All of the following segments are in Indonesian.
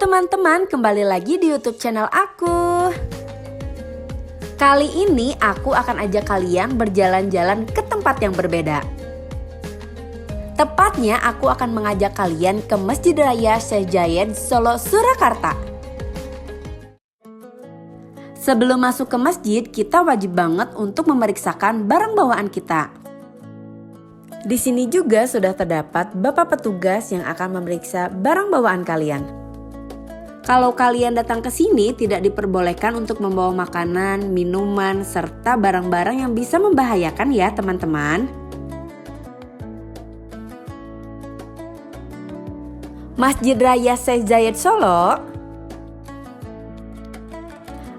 teman-teman, kembali lagi di YouTube channel aku. Kali ini aku akan ajak kalian berjalan-jalan ke tempat yang berbeda. Tepatnya aku akan mengajak kalian ke Masjid Raya Syekh Zayed Solo, Surakarta. Sebelum masuk ke masjid, kita wajib banget untuk memeriksakan barang bawaan kita. Di sini juga sudah terdapat bapak petugas yang akan memeriksa barang bawaan kalian. Kalau kalian datang ke sini, tidak diperbolehkan untuk membawa makanan, minuman, serta barang-barang yang bisa membahayakan ya teman-teman. Masjid Raya Syekh Zayed Solo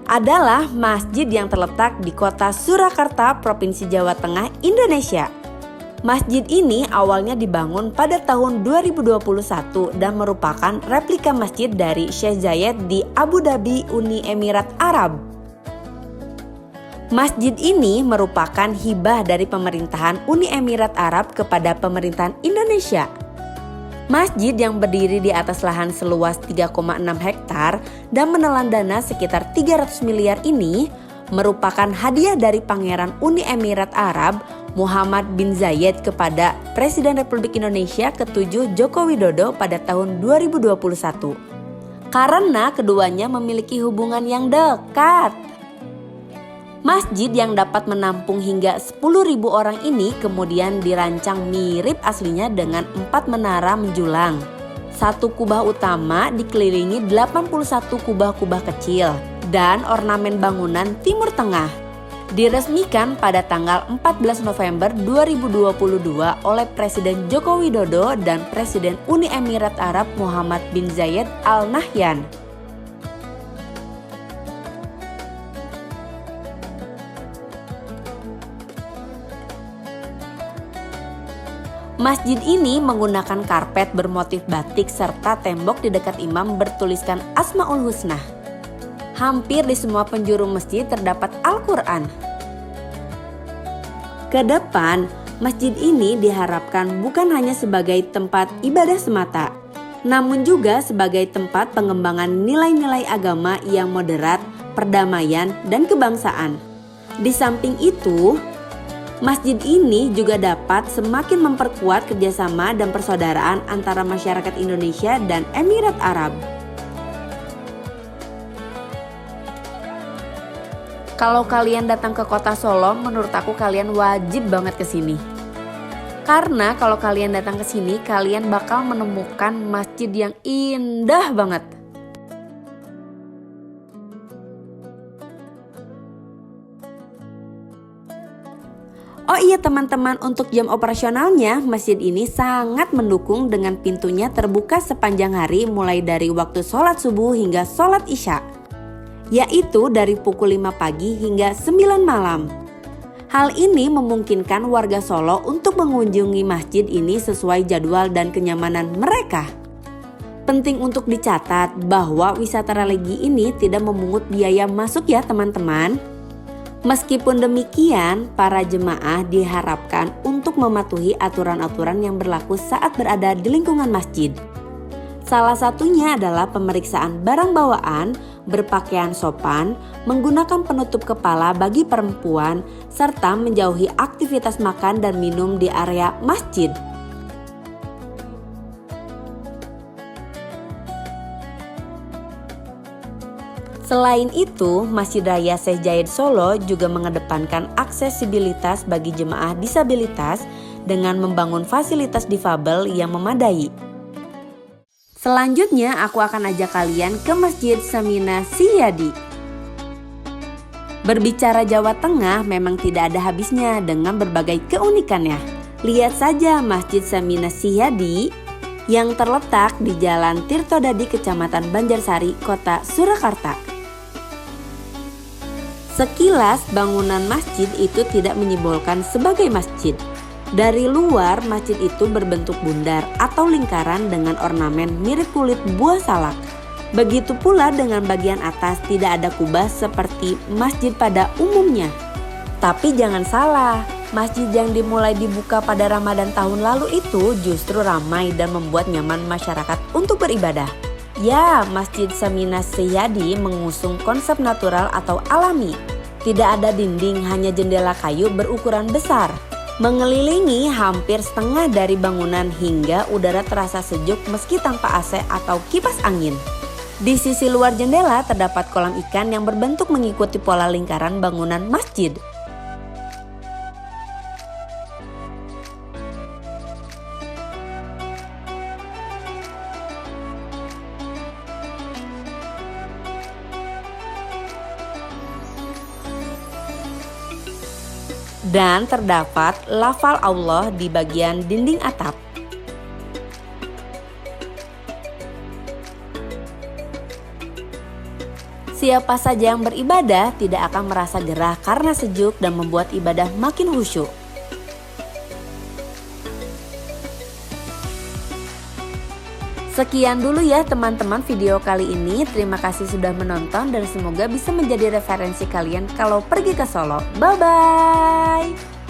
adalah masjid yang terletak di kota Surakarta, Provinsi Jawa Tengah, Indonesia. Masjid ini awalnya dibangun pada tahun 2021 dan merupakan replika masjid dari Syekh Zayed di Abu Dhabi, Uni Emirat Arab. Masjid ini merupakan hibah dari pemerintahan Uni Emirat Arab kepada pemerintahan Indonesia. Masjid yang berdiri di atas lahan seluas 3,6 hektar dan menelan dana sekitar 300 miliar ini merupakan hadiah dari Pangeran Uni Emirat Arab Muhammad bin Zayed kepada Presiden Republik Indonesia ke-7 Joko Widodo pada tahun 2021. Karena keduanya memiliki hubungan yang dekat. Masjid yang dapat menampung hingga 10.000 orang ini kemudian dirancang mirip aslinya dengan 4 menara menjulang. Satu kubah utama dikelilingi 81 kubah-kubah kecil dan ornamen bangunan Timur Tengah. Diresmikan pada tanggal 14 November 2022 oleh Presiden Joko Widodo dan Presiden Uni Emirat Arab Muhammad bin Zayed Al Nahyan. Masjid ini menggunakan karpet bermotif batik serta tembok di dekat imam bertuliskan Asmaul Husna. Hampir di semua penjuru masjid terdapat Al-Quran. Ke depan, masjid ini diharapkan bukan hanya sebagai tempat ibadah semata, namun juga sebagai tempat pengembangan nilai-nilai agama yang moderat, perdamaian, dan kebangsaan. Di samping itu, masjid ini juga dapat semakin memperkuat kerjasama dan persaudaraan antara masyarakat Indonesia dan Emirat Arab. Kalau kalian datang ke kota Solo, menurut aku kalian wajib banget ke sini. Karena kalau kalian datang ke sini, kalian bakal menemukan masjid yang indah banget. Oh iya teman-teman, untuk jam operasionalnya, masjid ini sangat mendukung dengan pintunya terbuka sepanjang hari mulai dari waktu sholat subuh hingga sholat isya. Yaitu dari pukul 5 pagi hingga 9 malam. Hal ini memungkinkan warga Solo untuk mengunjungi masjid ini sesuai jadwal dan kenyamanan mereka. Penting untuk dicatat bahwa wisata religi ini tidak memungut biaya masuk ya teman-teman. Meskipun demikian, para jemaah diharapkan untuk mematuhi aturan-aturan yang berlaku saat berada di lingkungan masjid. Salah satunya adalah pemeriksaan barang bawaan, berpakaian sopan, menggunakan penutup kepala bagi perempuan, serta menjauhi aktivitas makan dan minum di area masjid. Selain itu, Masjid Raya Syekh Zayed Solo juga mengedepankan aksesibilitas bagi jemaah disabilitas dengan membangun fasilitas difabel yang memadai. Selanjutnya, aku akan ajak kalian ke Masjid Samina Siyadi. Berbicara Jawa Tengah memang tidak ada habisnya dengan berbagai keunikannya. Lihat saja Masjid Samina Siyadi yang terletak di Jalan Tirtodadi, Kecamatan Banjarsari, Kota Surakarta. Sekilas bangunan masjid itu tidak menyimpulkan sebagai masjid. Dari luar, masjid itu berbentuk bundar atau lingkaran dengan ornamen mirip kulit buah salak. Begitu pula dengan bagian atas tidak ada kubah seperti masjid pada umumnya. Tapi jangan salah, masjid yang dimulai dibuka pada Ramadan tahun lalu itu justru ramai dan membuat nyaman masyarakat untuk beribadah. Ya, Masjid Saminah Seyadi mengusung konsep natural atau alami. Tidak ada dinding, hanya jendela kayu berukuran besar. Mengelilingi hampir setengah dari bangunan hingga udara terasa sejuk meski tanpa AC atau kipas angin. Di sisi luar jendela terdapat kolam ikan yang berbentuk mengikuti pola lingkaran bangunan masjid. Dan terdapat lafal Allah di bagian dinding atap. Siapa saja yang beribadah tidak akan merasa gerah karena sejuk dan membuat ibadah makin khusyuk. Sekian dulu ya teman-teman video kali ini. Terima kasih sudah menonton dan semoga bisa menjadi referensi kalian kalau pergi ke Solo. Bye-bye!